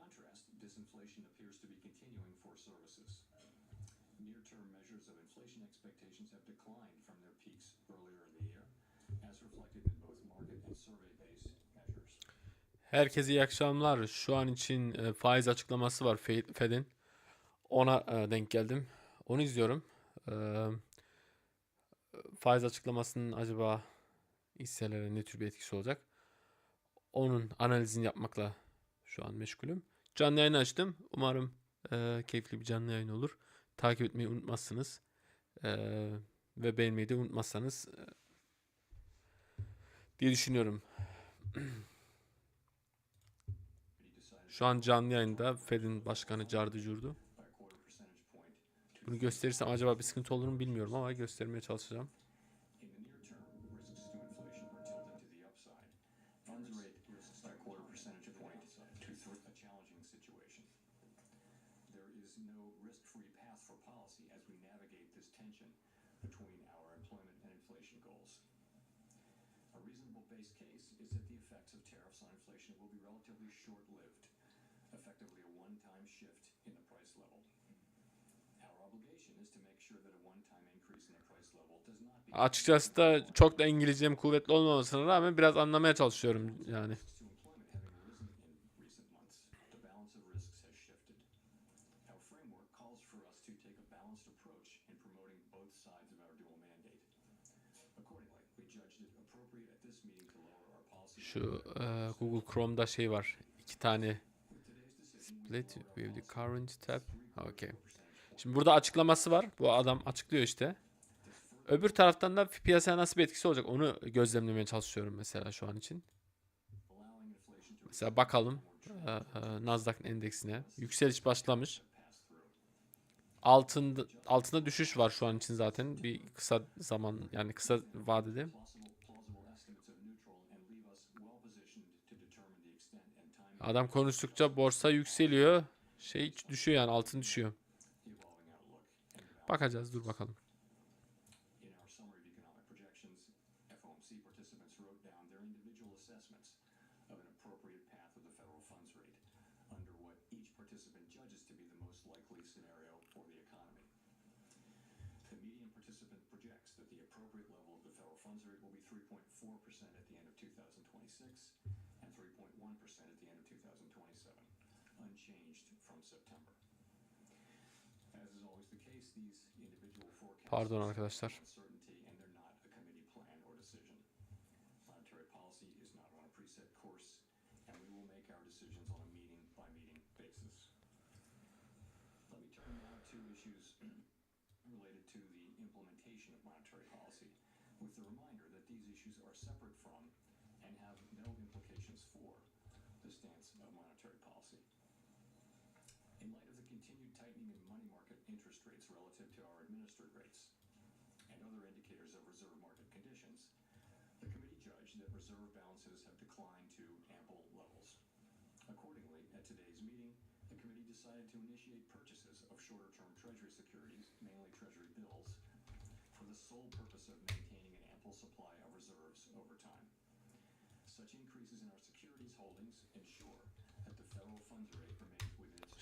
contrast, disinflation appears to be continuing for services. Near-term measures of inflation expectations have declined from their peaks earlier in the year, as reflected in both market and survey-based measures. Herkese iyi akşamlar. Şu an için faiz açıklaması var Fed'in. Ona denk geldim. Onu izliyorum. Faiz açıklamasının acaba hisselere ne tür bir etkisi olacak? Onun analizini yapmakla şu an meşgulüm. Canlı yayını açtım. Umarım keyifli bir canlı yayın olur. Takip etmeyi unutmazsınız. Ve beğenmeyi de unutmazsanız diye düşünüyorum. Şu an canlı yayında Fed'in başkanı cardı curdu. Bunu gösterirsem acaba bir sıkıntı olur mu bilmiyorum ama göstermeye çalışacağım. Effectively a one-time shift in the price level. Our obligation is to make sure that a one-time increase in the price level does not be. Açıkçası da çok da İngilizcem kuvvetli olmamasına rağmen biraz anlamaya çalışıyorum yani. Şu Google Chrome'da şey var. 2 tane split with the current tab. Okay. Şimdi burada açıklaması var. Bu adam açıklıyor işte. Öbür taraftan da piyasaya nasıl bir etkisi olacak onu gözlemlemeye çalışıyorum mesela şu an için. Mesela bakalım Nasdaq endeksine. Yükseliş başlamış. Altında düşüş var şu an için zaten. Bir kısa zaman yani kısa vadede. Adam konuştukça borsa yükseliyor. Şey düşüyor yani altın düşüyor. Bakacağız dur bakalım. Pardon arkadaşlar.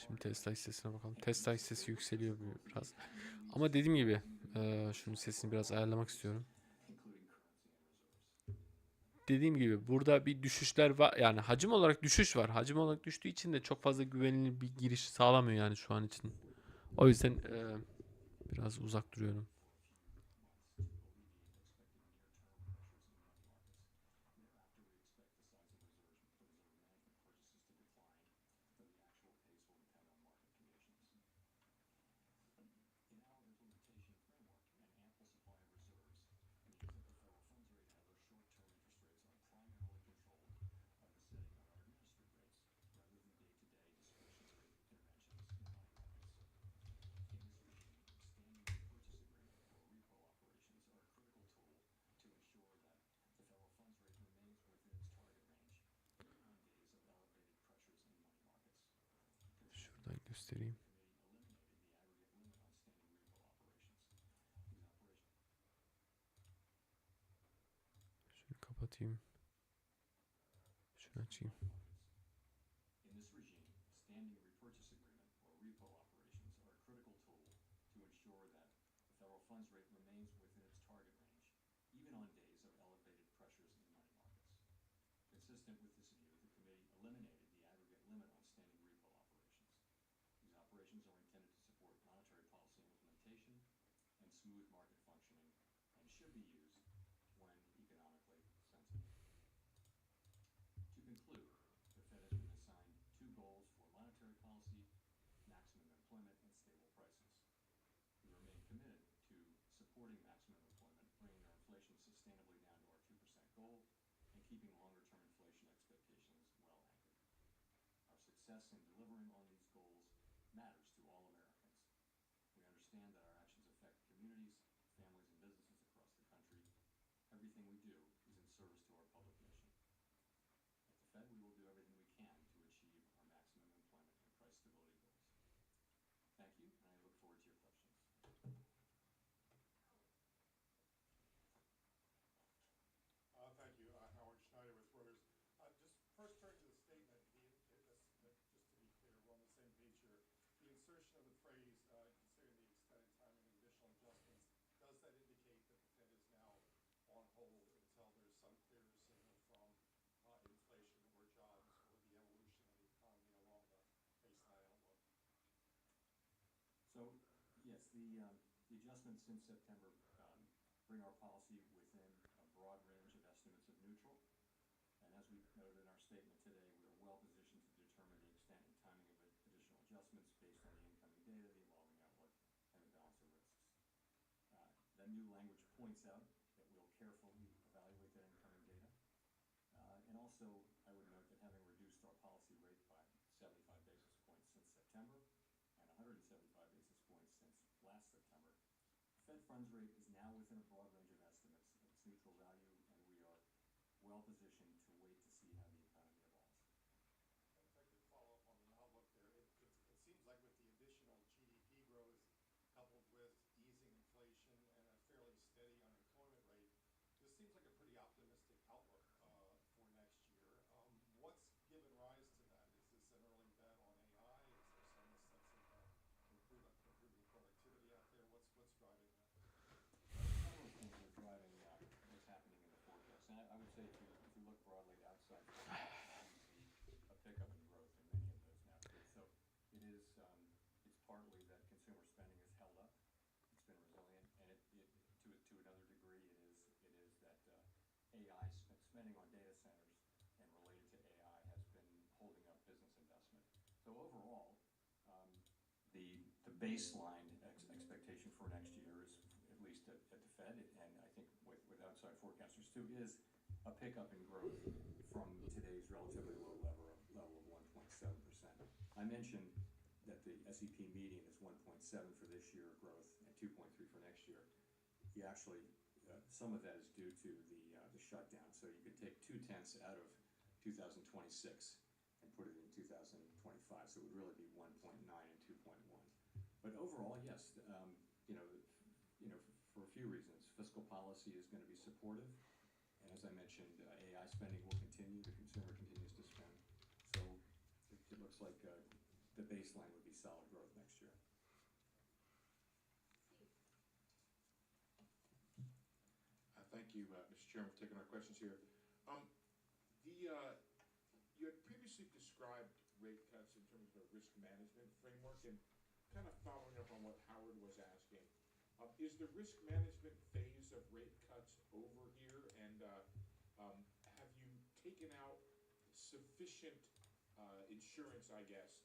Şimdi Tesla hissesine bakalım. Tesla hissesi yükseliyor biraz. Ama dediğim gibi şunun sesini biraz ayarlamak istiyorum. Dediğim gibi burada bir düşüşler var. Yani hacim olarak düşüş var. Hacim olarak düştüğü için de çok fazla güvenilir bir giriş sağlamıyor yani şu an için. O yüzden biraz uzak duruyorum. Şuradan göstereyim. Şunu kapatayım. Şunu açayım. funds rate remains within its target range, even on days of elevated pressures in money markets. Consistent with this view, the committee eliminated the aggregate limit on standing repo operations. These operations are intended to support monetary policy implementation and smooth market functioning, and should be used when economically sensible. To conclude, the Fed has been assigned two goals for monetary policy: maximum employment and stable prices. We remain committed to supporting maximum employment, bringing our inflation sustainably down to our 2% goal, and keeping longer-term inflation expectations well anchored. Our success in delivering on these goals matters to all Americans. We understand that our actions affect communities, families, and businesses across the country. Everything we do is in service to our public mission. At the Fed, we will do everything we can to achieve our maximum employment and price stability goals. Thank you, and I look forward to your questions. Thank you. Howard Schneider with Reuters. Just first turning to the statement, just to be clear, we're on the same page here. The insertion of the phrase, considering the extended timing of additional adjustments, does that indicate that the Fed is now on hold until there's some clearer signal from inflation or jobs or the evolution of the economy along the baseline outlook? So, yes, the adjustments since September bring our policy within a broad range of estimates of neutral. And as we noted in our statement today, we are well positioned to determine the extent and timing of additional adjustments based on the incoming data, the evolving outlook, and the balance of risks. That new language points out that we'll carefully evaluate that incoming data. And also, I would note that having reduced our policy rate by 75 basis points since September and 175 basis points since last September, the Fed funds rate is now within a broad range of estimates of its neutral value, and we are well positioned to wait to see how the economy evolves. If I could follow up on the outlook there, it seems like with the additional GDP growth coupled with easing inflation and a fairly steady unemployment rate, this seems like a pretty optimistic outlook for next year. What's given rise to that? Is this an early bet on AI? Is there some sense of improving productivity out there? What's driving that? Several things are driving what's happening in the forecast. And I would say if you look broadly outside forecasts, you see a pickup in growth in many of those now too. So it is it's partly that consumer spending has held up. It's been resilient, and to another degree it is that AI spending on data centers and related to AI has been holding up business investment. So overall, the baseline expectation for next year is, at least at the Fed, and I think with outside forecasters too, is a pickup in growth from today's relatively low level of 1.7%. I mentioned that the SEP median is 1.7 for this year growth and 2.3 for next year. You actually, some of that is due to the shutdown. So you could take 0.2 out of 2026 and put it in 2025. So it would really be 1.9 and 2.1. But overall, yes, for a few reasons. Fiscal policy is going to be supportive, and as I mentioned, AI spending will continue. The consumer continues to spend, so it looks like the baseline would be solid growth next year. Thank you, Mr. Chairman, for taking our questions here. You had previously described rate cuts in terms of a risk management framework, and kind of following up on what Howard was asking, is the risk management phase of rate cuts over here, and have you taken out sufficient insurance, I guess,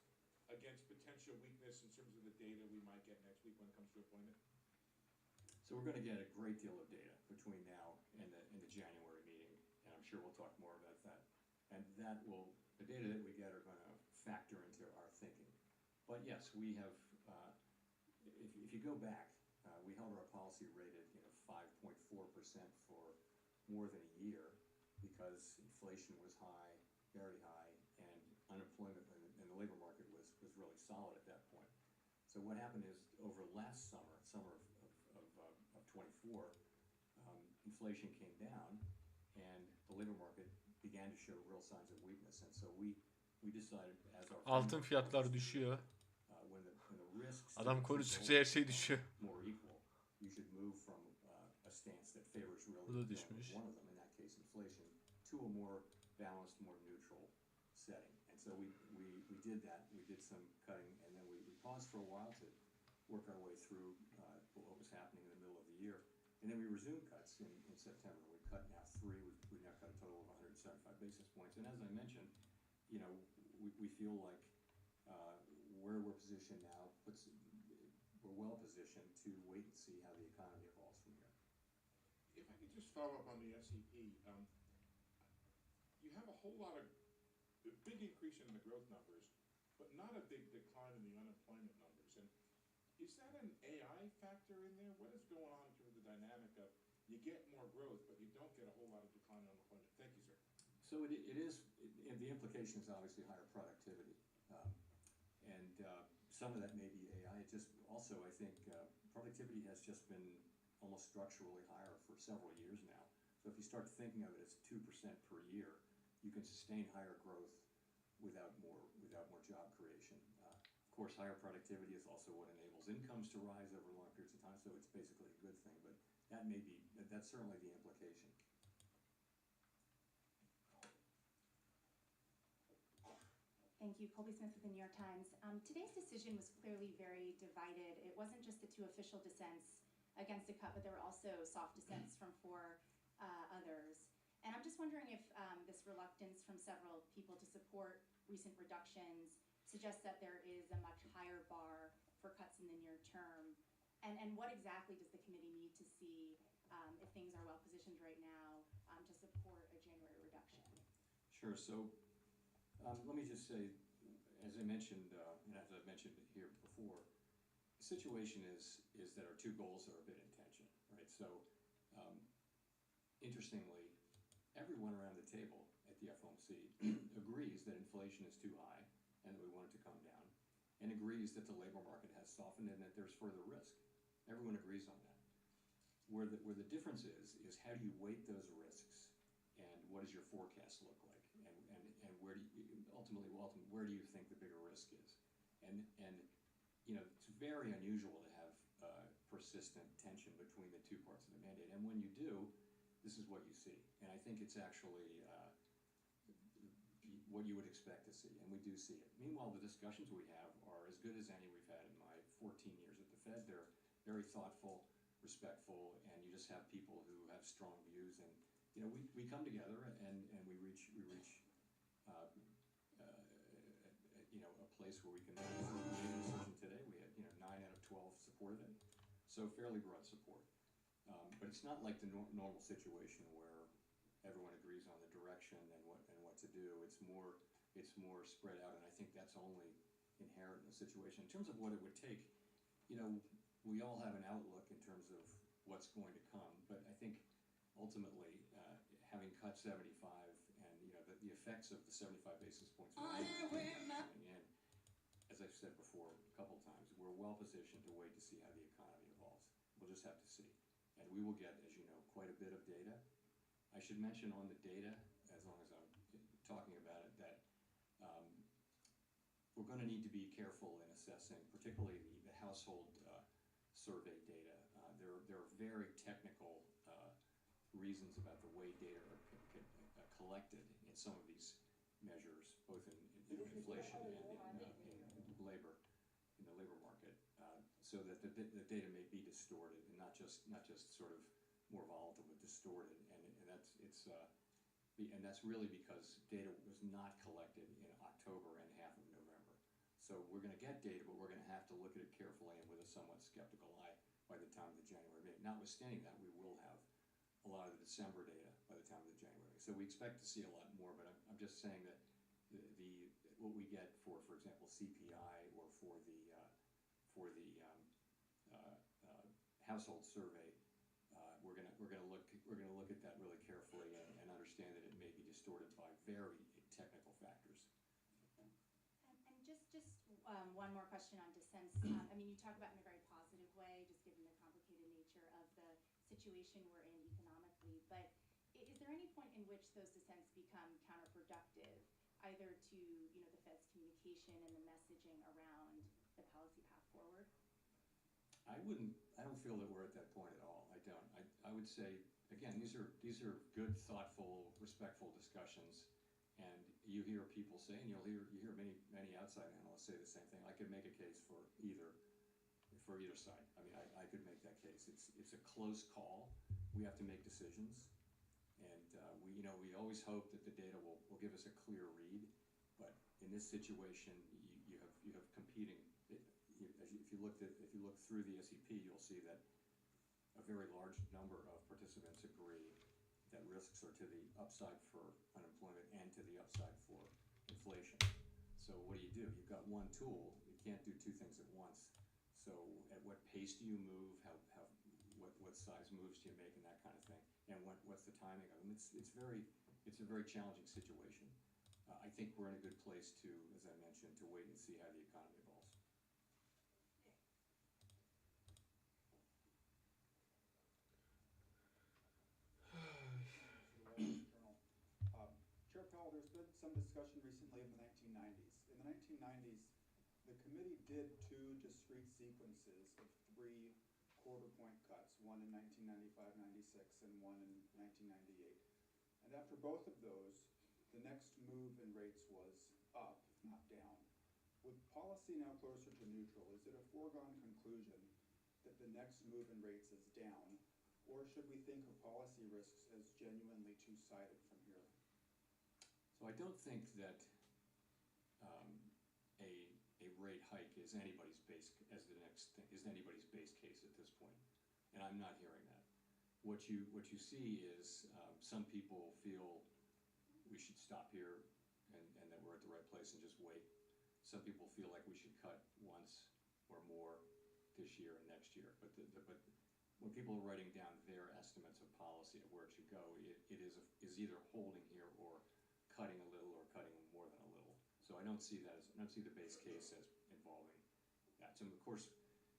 against potential weakness in terms of the data we might get next week when it comes to employment? So we're going to get a great deal of data between now and the January meeting, and I'm sure we'll talk more about that. And the data that we get are going to factor into our thinking. But yes, we have, if you go back, we held our policy rate at 5.4% for more than a year because inflation was high, very high, and unemployment in the labor market was really solid at that point. So what happened is over last summer of 24, inflation came down and the labor market began to show real signs of weakness. And so we decided as our Altın fiyatları düşüyor. when the risks Adam konuştukça her şey düşüyor. more equal, you should move from a stance that favors really Bu da one düşmüş. of them, in that case inflation, to a more balanced, more neutral setting. And so we did that. We did some cutting, and then we paused for a while to work our way through what was happening in the middle of the year. And then we resumed cuts in September. We cut now three. We now cut a total of 175 basis points. And as I mentioned, you know, we feel like where we're positioned now we're well positioned to wait and see how the economy evolves from here. If I could just follow up on the SEP, you have a whole lot of a big increase in the growth numbers, but not a big decline in the unemployment numbers. And is that an AI factor in there? What is going on in terms of the dynamic of you get more growth, but you don't get a whole lot of decline in unemployment? Thank you, sir. So it is, the implication is obviously higher productivity. And some of that may be AI. It just also, I think, productivity has just been almost structurally higher for several years now. So if you start thinking of it as 2% per year, you can sustain higher growth without more job creation. Of course, higher productivity is also what enables incomes to rise over long periods of time, so it's basically a good thing, but that's certainly the implication. Thank you. Colby Smith with the New York Times. Today's decision was clearly very divided. It wasn't just the two official dissents against a cut, but there were also soft dissents from four others. And I'm just wondering if this reluctance from several people to support recent reductions suggests that there is a much higher bar for cuts in the near term. And what exactly does the committee need to see if things are well positioned right now to support a January reduction? Sure. So let me just say, as I mentioned, and as I've mentioned here before, the situation is that our two goals are a bit in tension, right? So interestingly, everyone around the table at the FOMC agrees that inflation is too high and that we want it to come down, and agrees that the labor market has softened and that there's further risk. Everyone agrees on that. Where the difference is how do you weight those risks, and what does your forecast look like, and where do you ultimately where do you think the bigger risk is? And you know, it's very unusual to have persistent tension between the two parts of the mandate, and when you do, this is what you see. And I think it's actually what you would expect to see, and we do see it. Meanwhile, the discussions we have are as good as any we've had in my 14 years at the Fed. They're very thoughtful, respectful, and you just have people who have strong views. And you know, we come together and we reach you know, a place where we can make a decision today. We had 9 out of 12 supported it, so fairly broad support. But it's not like the normal situation where everyone agrees on the direction and what to do. It's more spread out, and I think that's only inherent in the situation. In terms of what it would take, you know, we all have an outlook in terms of what's going to come, but I think ultimately having cut 75 and you know the effects of the 75 basis points coming in, as I've said before a couple of times, we're well positioned to wait to see how the economy evolves. We'll just have to see. And we will get, as you know, quite a bit of data. I should mention on the data, as long as I'm talking about it, that we're going to need to be careful in assessing, particularly the household survey data. There are very technical reasons about the way data are collected in some of these measures, both in inflation and in labor, in the labor market, so that the data may be distorted and not just sort of more volatile, but distorted, and that's really because data was not collected in October and half of November. So we're going to get data, but we're going to have to look at it carefully and with a somewhat skeptical eye by the time of the January meeting. Notwithstanding that, we will have a lot of the December data by the time of the January. So we expect to see a lot more, but I'm just saying that what we get for example, CPI or for the household survey, we're gonna look at that really carefully and understand that it may be distorted by very technical factors. And just one more question on dissents. I mean, you talk about in a very positive way, just given the complicated nature of the situation we're in economically. But is there any point in which those dissents become counterproductive, either to the Fed's communication and the messaging around the policy path forward? I I don't feel that we're at that point at all. I don't. I would say, again, these are good, thoughtful, respectful discussions, and you hear people say, and you hear many outside analysts say the same thing. I could make a case for either side. I mean, I could make that case. It's a close call. We have to make decisions, and we always hope that the data will give us a clear read. But in this situation, you have competing. If you look through the SEP, you'll see that a very large number of participants agree that risks are to the upside for unemployment and to the upside for inflation. So what do? You've got one tool. You can't do two things at once. So at what pace do you move? What size moves do you make, and that kind of thing? And what's the timing of them? It's a very challenging situation. I think we're in a good place to, as I mentioned, to wait and see how the economy evolves. Chair Powell, there's been some discussion recently in the 1990s. In the 1990s, the committee did two discrete sequences of 3 quarter-point cuts, one in 1995-96 and one in 1998. And after both of those, the next move in rates was up, not down. With policy now closer to neutral, is it a foregone conclusion that the next move in rates is down, or should we think of policy risks as genuinely two-sided from here? So I don't think that a rate hike is anybody's base case at this point, and I'm not hearing that. What you see is some people feel we should stop here and that we're at the right place and just wait. Some people feel like we should cut once or more this year and next year. But when people are writing down their estimates of policy of where it should go, it is either holding here or cutting a little or cutting more than a little. So I don't see the base case as involving that. So of course,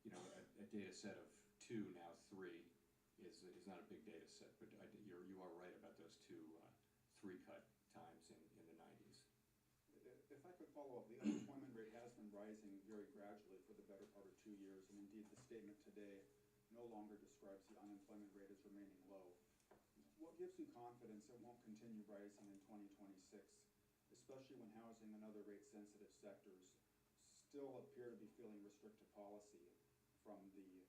a data set of 2, now 3 is not a big data set, but you are right about those 2 3-cut times in the 90s. If I could follow up, the unemployment rate has been rising very gradually for the better part of 2 years, and indeed the statement today no longer describes the unemployment rate as remaining low. What gives you confidence it won't continue rising in 2026, especially when housing and other rate-sensitive sectors still appear to be feeling restrictive policy from the,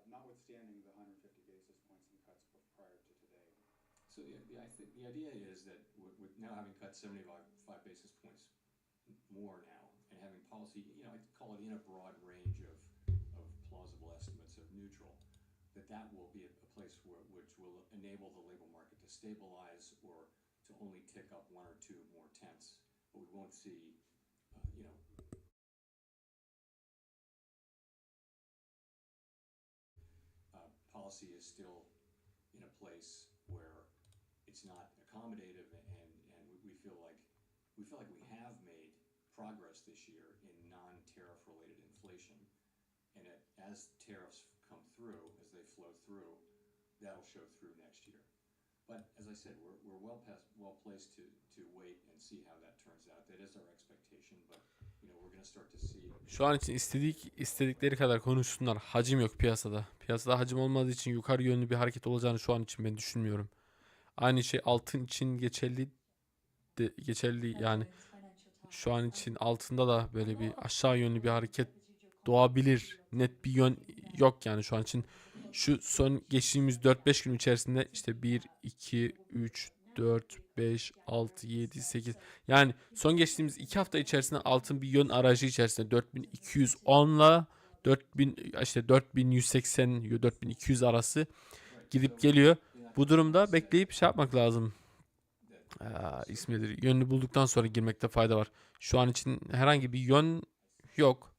notwithstanding the 150 basis points in cuts prior to today? So I think the idea is that with now having cut 75 basis points more now, and having policy, I'd call it in a broad range of plausible estimates of neutral, that will be a place which will enable the labor market to stabilize or to only tick up 1 or 2 more tenths. But we won't see, policy is still in a place where it's not accommodative, and we feel like we have made progress this year in non-tariff related inflation, and as tariffs come through, as they flow through, that'll show through next year. But as I said, we're well placed to wait and see how that turns out. That is our expectation, but we're going to start to see. Şu an için istedikleri kadar konuşsunlar. Hacim yok piyasada. Piyasada hacim olmadığı için yukarı yönlü bir hareket olacağını şu an için ben düşünmüyorum. Aynı şey altın için geçerli yani. Şu an için altında da böyle bir aşağı yönlü bir hareket doğabilir. Net bir yön yok yani şu an için. Şu son geçtiğimiz 4-5 gün içerisinde işte 1, 2, 3, 4, 5, 6, 7, 8. Yani son geçtiğimiz 2 hafta içerisinde altın bir yön aracı içerisinde 4210 ile 4180, 4200 arası gidip geliyor. Bu durumda bekleyip şey yapmak lazım. İsmidir. Yönünü bulduktan sonra girmekte fayda var. Şu an için herhangi bir yön yok.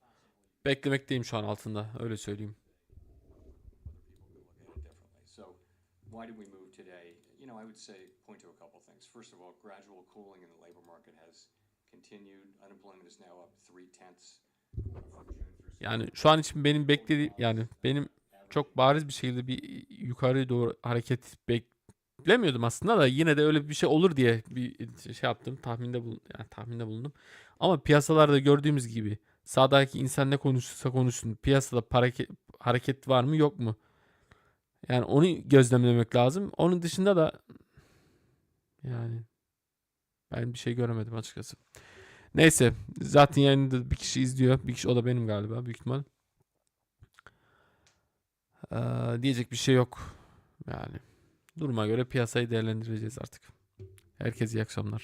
Beklemekteyim şu an altında. Öyle söyleyeyim. Why did we move today? I would say point to a couple things. First of all, gradual cooling in the labor market has continued. Unemployment is now up 0.3 from June through. Yani şu an için benim beklediğim benim çok bariz bir şekilde bir yukarı doğru hareket beklemiyordum aslında da yine de öyle bir şey olur diye bir şey yaptım. Tahminde bulundum. Ama piyasalarda gördüğümüz gibi sağdaki insan ne konuşursa konuşsun piyasada hareket var mı yok mu? Yani onu gözlemlemek lazım. Onun dışında da yani ben bir şey göremedim açıkçası. Neyse, zaten yayında bir kişi izliyor. Bir kişi, o da benim galiba büyük ihtimal. Diyecek bir şey yok. Yani duruma göre piyasayı değerlendireceğiz artık. Herkese iyi akşamlar.